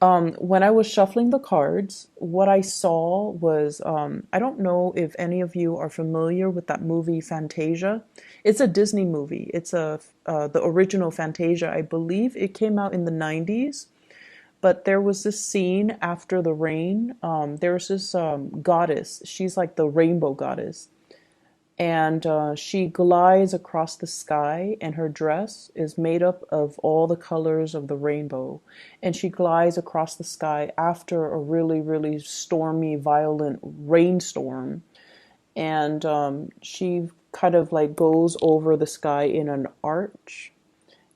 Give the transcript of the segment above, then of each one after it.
When I was shuffling the cards, what I saw was I don't know if any of you are familiar with that movie Fantasia. It's a Disney movie. It's the original Fantasia. I believe it came out in the 90s. But there was this scene after the rain. There's this goddess. She's like the rainbow goddess, and she glides across the sky, and her dress is made up of all the colors of the rainbow, and she glides across the sky after a really, really stormy, violent rainstorm, and she kind of like goes over the sky in an arch,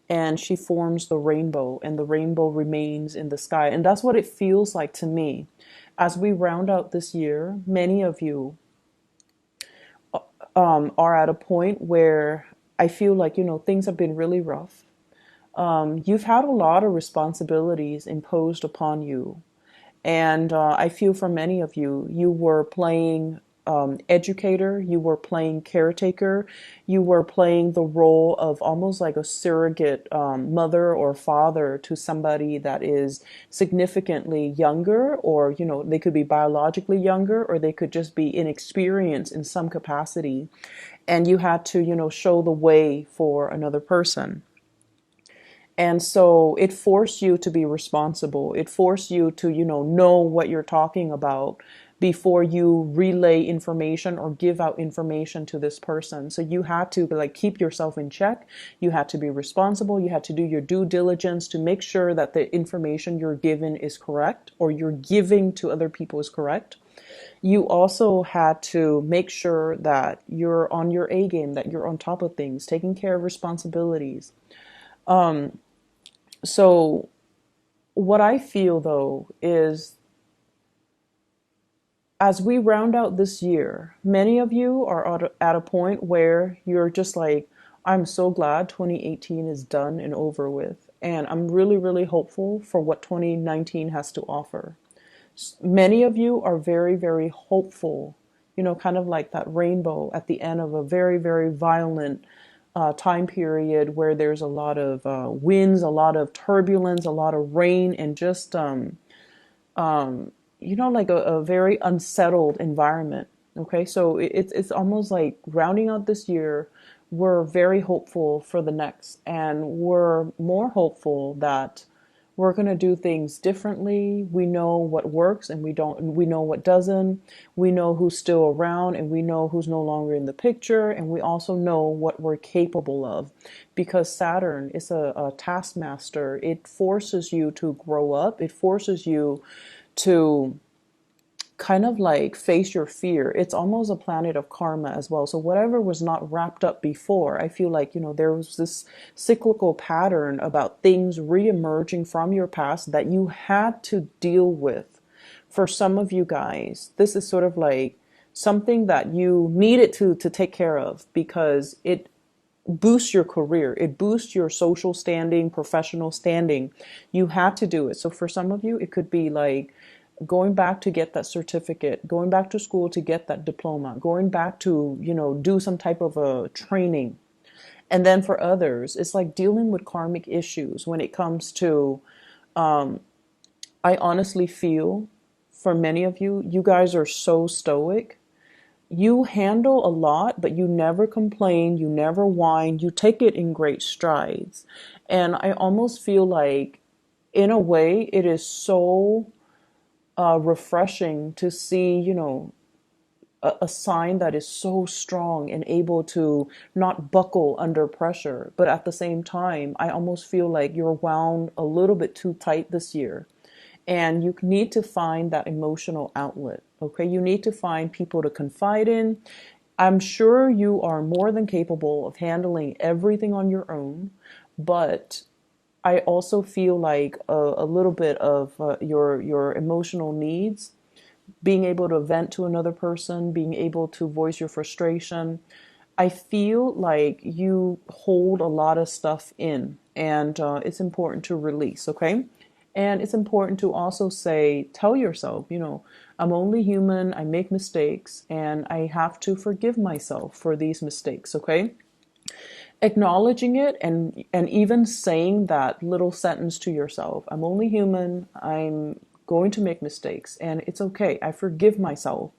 and she forms the rainbow, and the rainbow remains in the sky. And that's what it feels like to me as we round out this year. Many of you are at a point where I feel like, things have been really rough. You've had a lot of responsibilities imposed upon you. And I feel for many of you, you were playing educator, you were playing caretaker, you were playing the role of almost like a surrogate mother or father to somebody that is significantly younger, or, they could be biologically younger, or they could just be inexperienced in some capacity. And you had to, show the way for another person. And so it forced you to be responsible. It forced you to, know what you're talking about before you relay information or give out information to this person. So you had to like keep yourself in check. You had to be responsible. You had to do your due diligence to make sure that the information you're given is correct, or you're giving to other people is correct. You also had to make sure that you're on your A game, that you're on top of things, taking care of responsibilities. So what I feel though is, as we round out this year, many of you are at a point where you're just like, I'm so glad 2018 is done and over with. And I'm really, really hopeful for what 2019 has to offer. Many of you are very, very hopeful, kind of like that rainbow at the end of a very, very violent time period where there's a lot of winds, a lot of turbulence, a lot of rain, and just like a very unsettled environment. Okay, so it's almost like rounding out this year, we're very hopeful for the next, and we're more hopeful that we're going to do things differently. We know what works and we know what doesn't. We know who's still around and we know who's no longer in the picture. And we also know what we're capable of, because Saturn is a taskmaster. It forces you to grow up. It forces you to kind of like face your fear. It's almost a planet of karma as well. So whatever was not wrapped up before, I feel like, there was this cyclical pattern about things re-emerging from your past that you had to deal with. For some of you guys, this is sort of like something that you needed to take care of, because it boosts your career. It boosts your social standing, professional standing. You had to do it. So for some of you, it could be like going back to get that certificate, going back to school to get that diploma, going back to, do some type of a training. And then for others, it's like dealing with karmic issues when it comes to, I honestly feel for many of you, you guys are so stoic. You handle a lot, but you never complain, you never whine, you take it in great strides. And I almost feel like, in a way, it is so refreshing to see, a sign that is so strong and able to not buckle under pressure. But at the same time, I almost feel like you're wound a little bit too tight this year. And you need to find that emotional outlet. Okay, you need to find people to confide in. I'm sure you are more than capable of handling everything on your own, but I also feel like a little bit of your emotional needs, being able to vent to another person, being able to voice your frustration. I feel like you hold a lot of stuff in, and it's important to release, okay? And it's important to also tell yourself, I'm only human, I make mistakes, and I have to forgive myself for these mistakes, okay? acknowledging it, and even saying that little sentence to yourself: I'm only human, I'm going to make mistakes, and it's okay, I forgive myself.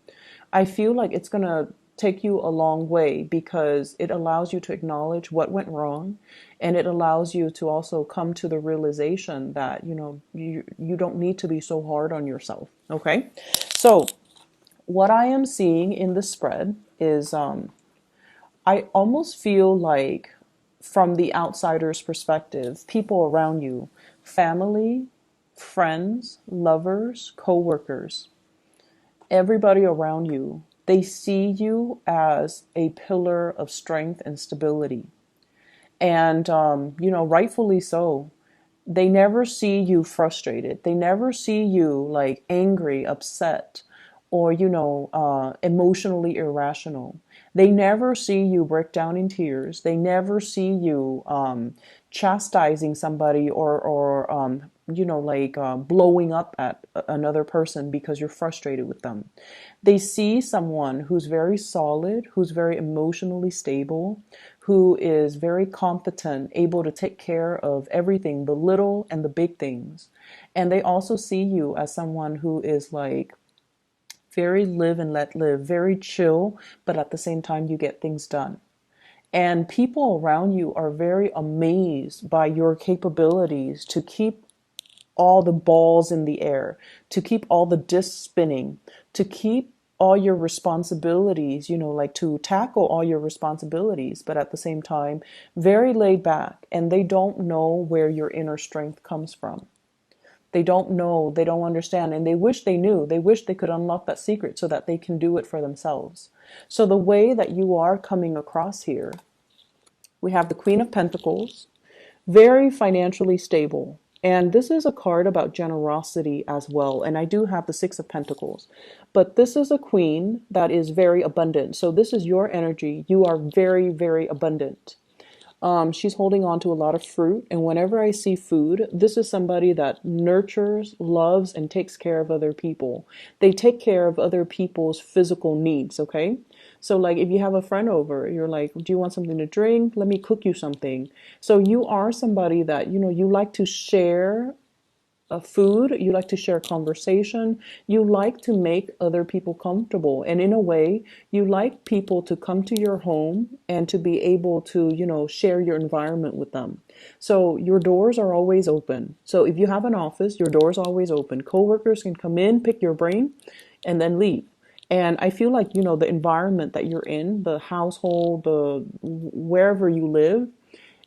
I feel like it's going to take you a long way, because it allows you to acknowledge what went wrong, and it allows you to also come to the realization that you don't need to be so hard on yourself. Okay, so what I am seeing in the spread is I almost feel like, from the outsider's perspective, people around you, family, friends, lovers, co-workers, everybody around you, they see you as a pillar of strength and stability. And, rightfully so. They never see you frustrated. They never see you like angry, upset, or, emotionally irrational. They never see you break down in tears. They never see you chastising somebody, or blowing up at another person because you're frustrated with them. They see someone who's very solid, who's very emotionally stable, who is very competent, able to take care of everything, the little and the big things. And they also see you as someone who is like very live and let live, very chill, but at the same time, you get things done. And people around you are very amazed by your capabilities to keep all the balls in the air, to keep all the discs spinning, to keep all your responsibilities, like to tackle all your responsibilities, but at the same time, very laid back. And they don't know where your inner strength comes from. They don't know, they don't understand, and they wish they knew. They wish they could unlock that secret so that they can do it for themselves. So the way that you are coming across here, we have the Queen of Pentacles, very financially stable. And this is a card about generosity as well. And I do have the Six of Pentacles. But this is a queen that is very abundant. So this is your energy. You are very, very abundant. She's holding on to a lot of fruit. And whenever I see food, this is somebody that nurtures, loves, and takes care of other people. They take care of other people's physical needs, okay? So like if you have a friend over, you're like, do you want something to drink? Let me cook you something. So you are somebody that, you like to share food, you like to share conversation, you like to make other people comfortable. And in a way, you like people to come to your home and to be able to, share your environment with them. So your doors are always open. So if you have an office, your door's always open. Coworkers can come in, pick your brain, and then leave. And I feel like, the environment that you're in, the household, the wherever you live,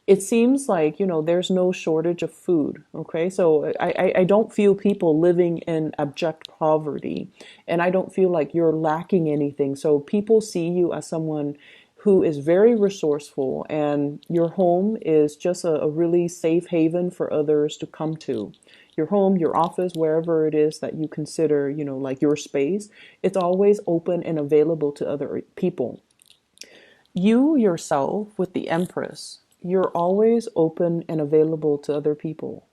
it seems like, there's no shortage of food. Okay. So I don't feel people living in abject poverty, and I don't feel like you're lacking anything. So people see you as someone who is very resourceful, and your home is just a really safe haven for others to come to. Your home, your office, wherever it is that you consider, like your space, it's always open and available to other people. You yourself, with the Empress, you're always open and available to other people.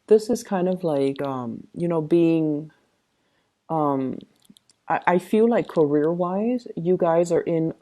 This is kind of like, being, I feel like career wise, you guys are in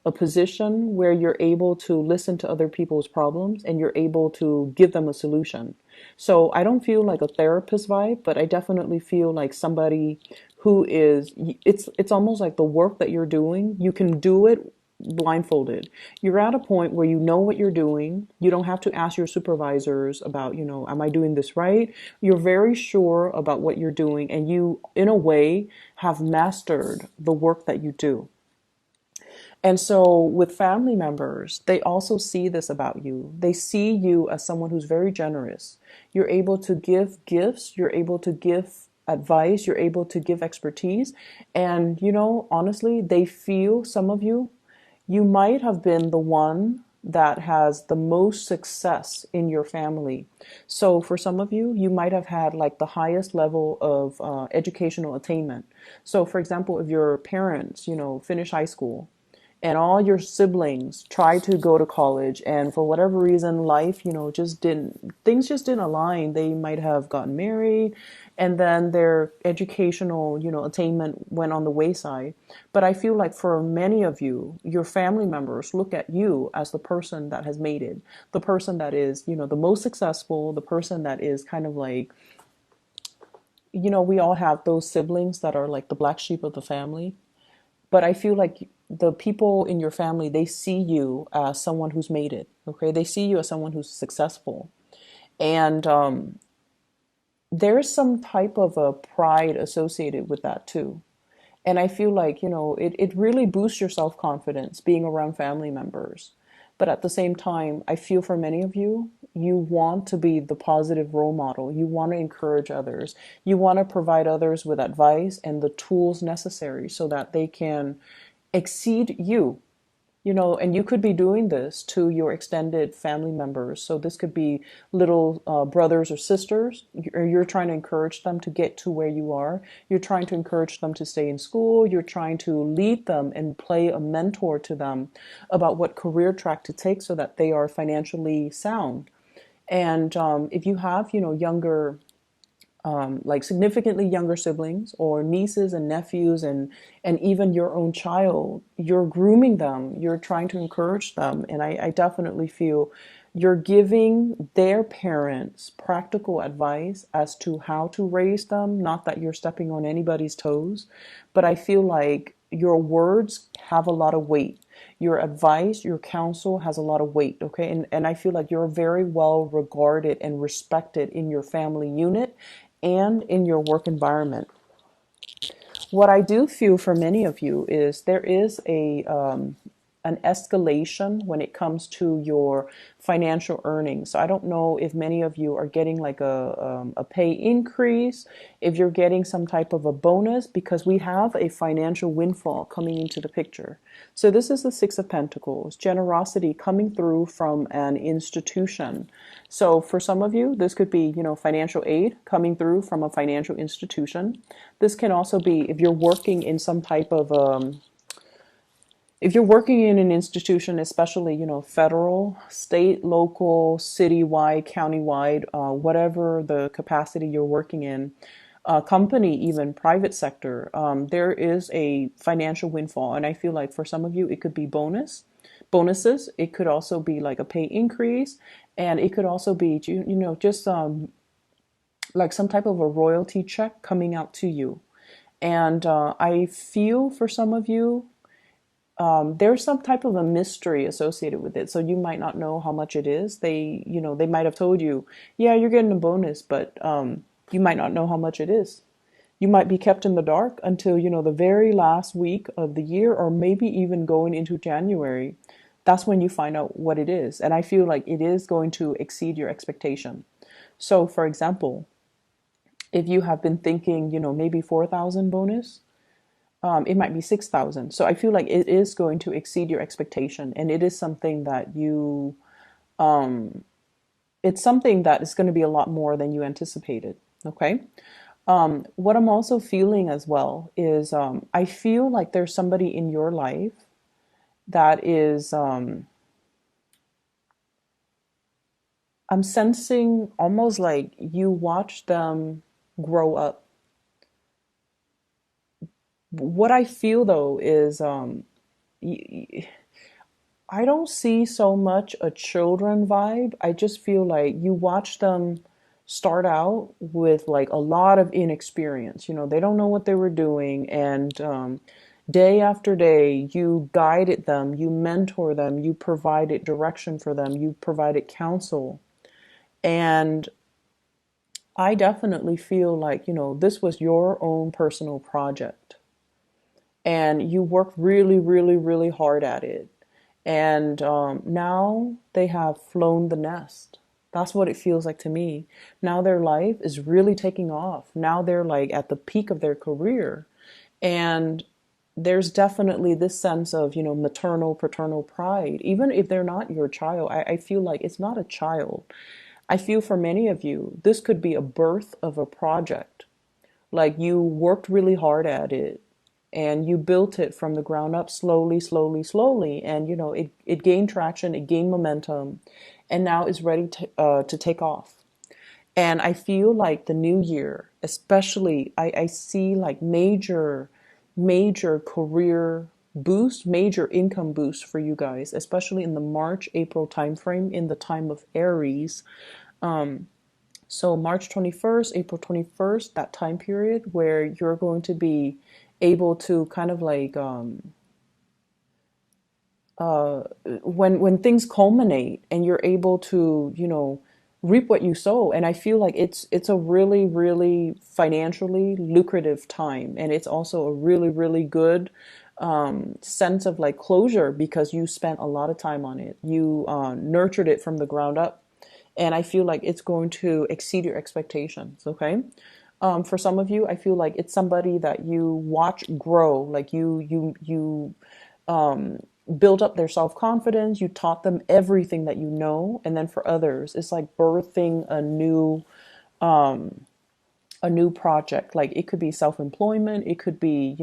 a position where you're able to listen to other people's problems and you're able to give them a solution. So I don't feel like a therapist vibe, but I definitely feel like somebody who is, it's almost like the work that you're doing, you can do it blindfolded. You're at a point where you know what you're doing. You don't have to ask your supervisors about, am I doing this right? You're very sure about what you're doing, and you, in a way, have mastered the work that you do. And so with family members, they also see this about you. They see you as someone who's very generous. You're able to give gifts, you're able to give advice, you're able to give expertise. And, honestly, they feel, some of you, you might have been the one that has the most success in your family. So for some of you, you might have had like the highest level of educational attainment. So for example, if your parents, finish high school, and all your siblings tried to go to college, and for whatever reason life, just didn't things just didn't align. They might have gotten married, and then their educational, attainment went on the wayside. But I feel like for many of you, your family members look at you as the person that has made it, the person that is, the most successful, the person that is kind of like, we all have those siblings that are like the black sheep of the family. But I feel like the people in your family, they see you as someone who's made it. Okay, they see you as someone who's successful, and there's some type of a pride associated with that too. And I feel like, it really boosts your self confidence being around family members. But at the same time, I feel for many of you, you want to be the positive role model. You want to encourage others. You want to provide others with advice and the tools necessary so that they can exceed you. And you could be doing this to your extended family members. So this could be little brothers or sisters. You're trying to encourage them to get to where you are. You're trying to encourage them to stay in school. You're trying to lead them and play a mentor to them about what career track to take so that they are financially sound. And if you have, younger, like significantly younger siblings or nieces and nephews, and even your own child, you're grooming them, you're trying to encourage them. And I definitely feel you're giving their parents practical advice as to how to raise them. Not that you're stepping on anybody's toes, but I feel like your words have a lot of weight. Your advice, your counsel has a lot of weight, okay? And I feel like you're very well regarded and respected in your family unit and in your work environment. What I do feel for many of you is there is an escalation when it comes to your financial earnings. So I don't know if many of you are getting like a pay increase, if you're getting some type of a bonus, because we have a financial windfall coming into the picture. So this is the Six of Pentacles, generosity coming through from an institution. So for some of you, this could be, financial aid coming through from a financial institution. This can also be if you're working in some type of if you're working in an institution, especially, federal, state, local, citywide, countywide, whatever the capacity you're working in, company, even private sector, there is a financial windfall. And I feel like for some of you, it could be bonuses. It could also be like a pay increase. And it could also be, just like some type of a royalty check coming out to you. And I feel for some of you, there's some type of a mystery associated with it. So you might not know how much it is. They might have told you, yeah, you're getting a bonus, but you might not know how much it is. You might be kept in the dark until, the very last week of the year, or maybe even going into January. That's when you find out what it is. And I feel like it is going to exceed your expectation. So for example, if you have been thinking, maybe 4,000 bonus, it might be 6,000. So I feel like it is going to exceed your expectation. And it is something that it's something that is going to be a lot more than you anticipated. Okay. What I'm also feeling as well is I feel like there's somebody in your life that is, I'm sensing almost like you watch them grow up. What I feel though is I don't see so much a children vibe. I just feel like you watch them start out with like a lot of inexperience. They don't know what they were doing. And day after day, you guided them, you mentor them, you provided direction for them, you provided counsel. And I definitely feel like, this was your own personal project. And you worked really, really, really hard at it. And now they have flown the nest. That's what it feels like to me. Now their life is really taking off. Now they're like at the peak of their career. And there's definitely this sense of, maternal, paternal pride. Even if they're not your child, I feel like it's not a child. I feel for many of you, this could be a birth of a project. Like you worked really hard at it, and you built it from the ground up slowly, slowly, slowly. And, it gained traction, it gained momentum, and now it's ready to take off. And I feel like the new year, especially, I see like major career boost, major income boost for you guys, especially in the March, April timeframe, in the time of Aries. So March 21st, April 21st, that time period where you're going to be able to kind of like when things culminate and you're able to, reap what you sow. And I feel like it's a really, really financially lucrative time, and it's also a really, really good sense of like closure because you spent a lot of time on it. You nurtured it from the ground up, and I feel like it's going to exceed your expectations. Okay. For some of you, I feel like it's somebody that you watch grow, like you build up their self-confidence, you taught them everything that you know. And then for others, it's like birthing a new project. Like it could be self-employment, it could be,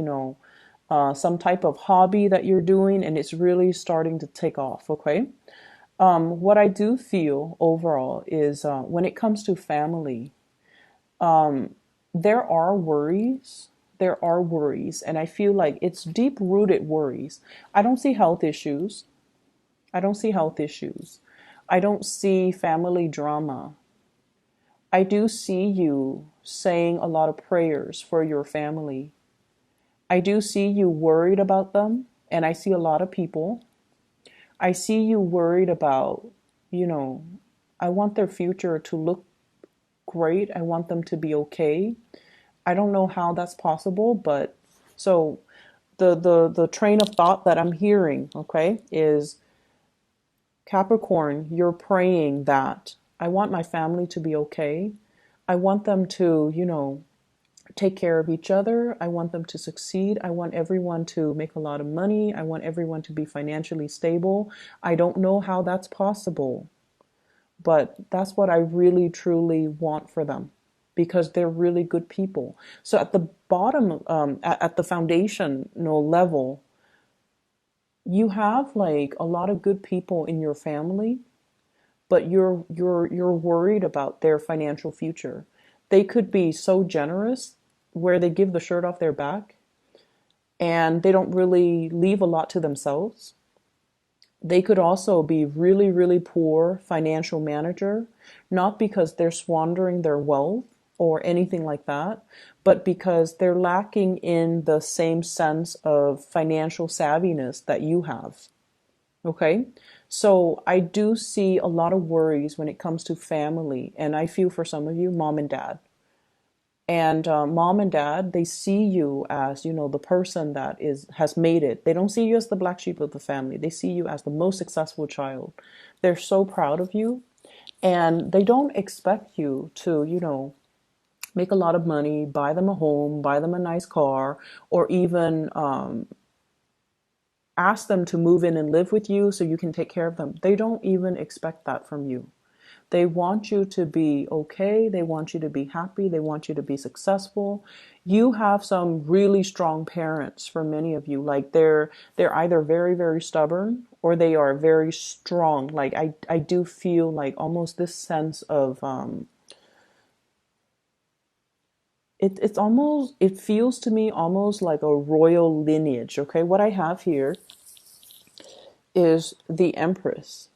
some type of hobby that you're doing, and it's really starting to take off. Okay. What I do feel overall is when it comes to family, there are worries. There are worries, and I feel like it's deep rooted worries. I don't see health issues. I don't see health issues. I don't see family drama. I do see you saying a lot of prayers for your family. I do see you worried about them, and I see a lot of people. I see you worried about, I want their future to look great. I want them to be okay. I don't know how that's possible, but so the train of thought that I'm hearing, okay, is Capricorn, you're praying that I want my family to be okay. I want them to, take care of each other. I want them to succeed. I want everyone to make a lot of money. I want everyone to be financially stable. I don't know how that's possible, but that's what I really truly want for them because they're really good people. So at the bottom, at the foundational level, you have like a lot of good people in your family, but you're worried about their financial future. They could be so generous where they give the shirt off their back and they don't really leave a lot to themselves. They could also be really, really poor financial manager, not because they're squandering their wealth or anything like that, but because they're lacking in the same sense of financial savviness that you have. Okay. So I do see a lot of worries when it comes to family. And I feel for some of you, mom and dad. And mom and dad, they see you as, the person that has made it. They don't see you as the black sheep of the family. They see you as the most successful child. They're so proud of you. And they don't expect you to, make a lot of money, buy them a home, buy them a nice car, or even ask them to move in and live with you so you can take care of them. They don't even expect that from you. They want you to be okay. They want you to be happy. They want you to be successful. You have some really strong parents for many of you. Like they're either very, very stubborn or they are very strong. Like I do feel like almost this sense of it feels to me almost like a royal lineage. Okay, what I have here is the Empress.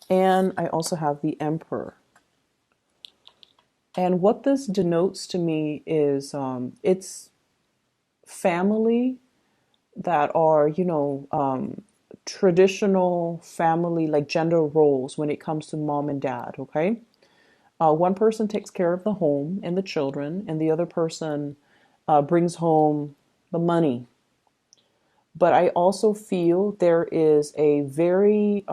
And I also have the Emperor. And what this denotes to me is it's family that are, traditional family, like gender roles when it comes to mom and dad, okay? One person takes care of the home and the children, and the other person brings home the money. But I also feel there is a very,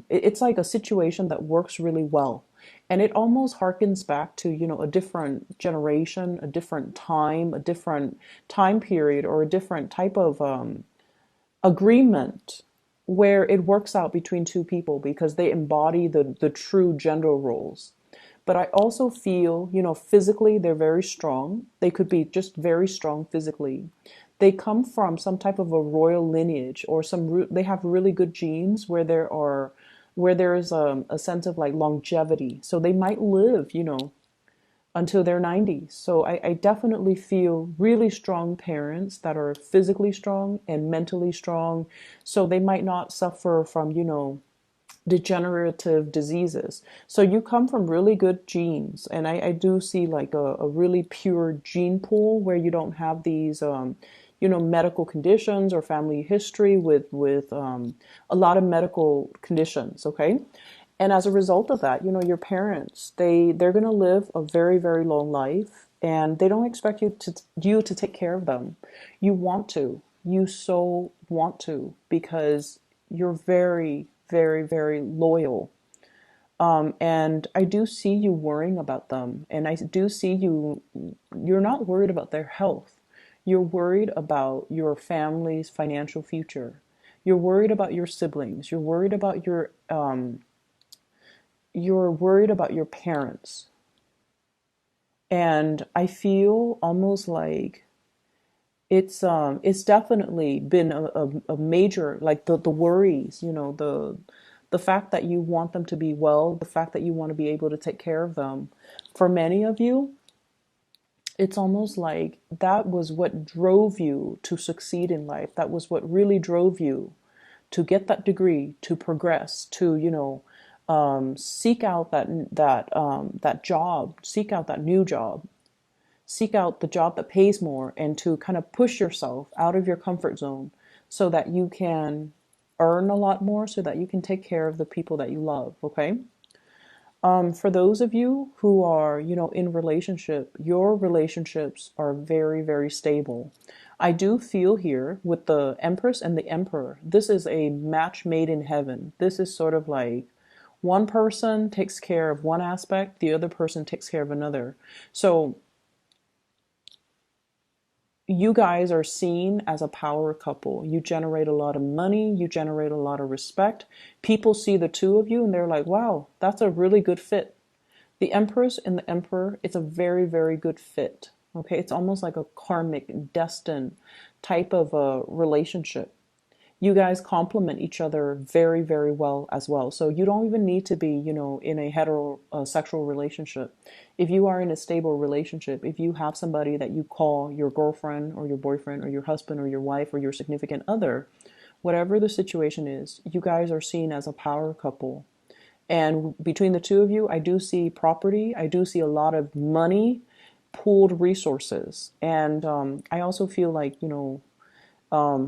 it's like a situation that works really well. And it almost harkens back to, a different generation, a different time period, or a different type of agreement where it works out between two people because they embody the true gender roles. But I also feel, physically they're very strong. They could be just very strong physically. they come from some type of a royal lineage, or they have really good genes where there is a sense of like longevity. So they might live, until their 90s. So I definitely feel really strong parents that are physically strong and mentally strong. So they might not suffer from, degenerative diseases. So you come from really good genes. And I do see like a really pure gene pool where you don't have these, medical conditions or family history with a lot of medical conditions. Okay. And as a result of that, your parents, they're going to live a very, very long life, and they don't expect you to take care of them. You want to. You so want to, because you're very, very, very loyal. And I do see you worrying about them, and I do see you're not worried about their health. You're worried about your family's financial future. You're worried about your siblings. You're worried about your parents. And I feel almost like it's definitely been a major, like the worries, the fact that you want them to be well, the fact that you want to be able to take care of them. For many of you, it's almost like that was what drove you to succeed in life. That was what really drove you to get that degree, to progress, to, seek out that job, seek out that new job, seek out the job that pays more, and to kind of push yourself out of your comfort zone so that you can earn a lot more, so that you can take care of the people that you love. Okay. For those of you who are, in relationship, your relationships are very, very stable. I do feel here with the Empress and the Emperor, this is a match made in heaven. This is sort of like one person takes care of one aspect, the other person takes care of another. So you guys are seen as a power couple. You generate a lot of money, you generate a lot of respect. People see the two of you and they're like, wow, that's a really good fit. The Empress and the Emperor, it's a very, very good fit. Okay, it's almost like a karmic, destined type of a relationship. You guys complement each other very, very well as well. So you don't even need to be, in a heterosexual relationship. If you are in a stable relationship, if you have somebody that you call your girlfriend or your boyfriend or your husband or your wife or your significant other, whatever the situation is, you guys are seen as a power couple. And between the two of you, I do see property. I do see a lot of money, pooled resources. And I also feel like,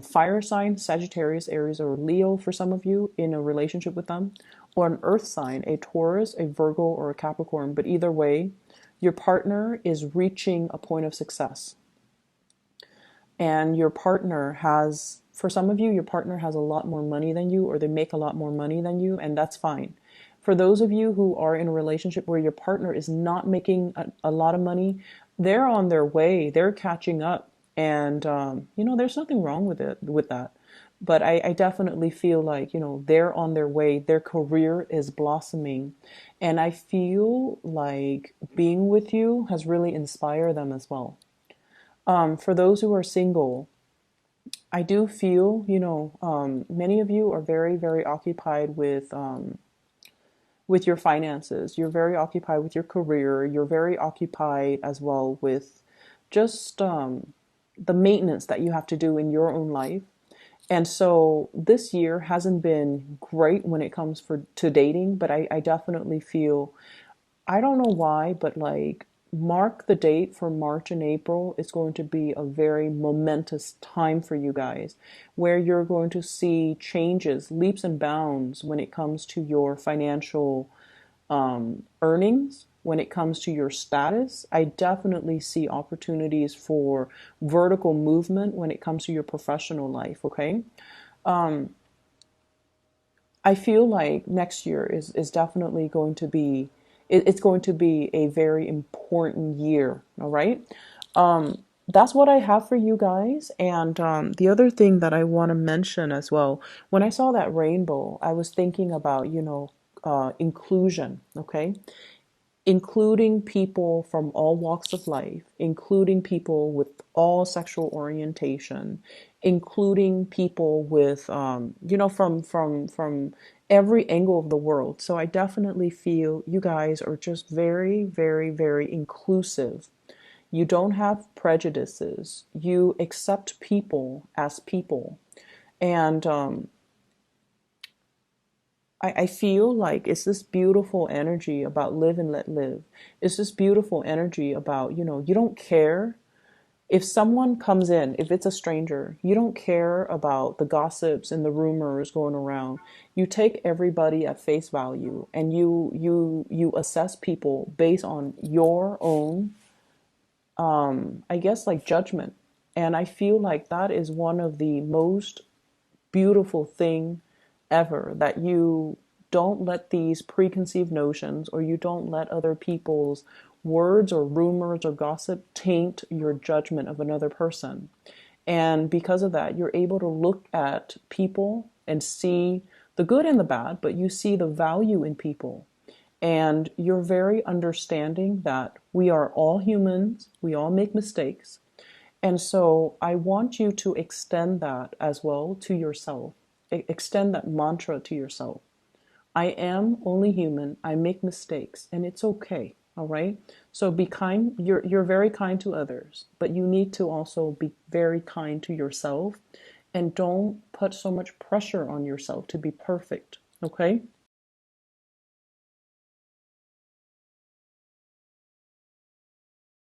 fire sign, Sagittarius, Aries, or Leo for some of you in a relationship with them, or an earth sign, a Taurus, a Virgo, or a Capricorn. But either way, your partner is reaching a point of success. And your partner has, for some of you, your partner has a lot more money than you, or they make a lot more money than you, and that's fine. For those of you who are in a relationship where your partner is not making a lot of money, they're on their way, they're catching up. And, there's nothing wrong with that. But I definitely feel like, they're on their way. Their career is blossoming. And I feel like being with you has really inspired them as well. For those who are single, I do feel, many of you are very, very occupied with your finances. You're very occupied with your career. You're very occupied as well with just the maintenance that you have to do in your own life. And so this year hasn't been great when it comes to dating, but I definitely feel, I don't know why, but like mark the date for March and April. It's going to be a very momentous time for you guys, where you're going to see changes, leaps and bounds when it comes to your financial earnings, when it comes to your status. I definitely see opportunities for vertical movement when it comes to your professional life. Okay. I feel like next year is definitely going to be, it's going to be a very important year. All right. That's what I have for you guys. And the other thing that I want to mention as well, when I saw that rainbow, I was thinking about, inclusion. Okay. including people from all walks of life, including people with all sexual orientation, including people with, from every angle of the world. So I definitely feel you guys are just very, very, very inclusive. You don't have prejudices. You accept people as people. And I feel like it's this beautiful energy about live and let live. It's this beautiful energy about, you don't care if someone comes in, if it's a stranger, you don't care about the gossips and the rumors going around. You take everybody at face value and you assess people based on your own, I guess, like judgment. And I feel like that is one of the most beautiful thing ever, that you don't let these preconceived notions, or you don't let other people's words or rumors or gossip taint your judgment of another person. And because of that, you're able to look at people and see the good and the bad, but you see the value in people. And you're very understanding that we are all humans, we all make mistakes. And so I want you to extend that as well to yourself. Extend that mantra to yourself. I am only human. I make mistakes and it's okay. All right. So be kind. You're very kind to others, but you need to also be very kind to yourself, and don't put so much pressure on yourself to be perfect. Okay.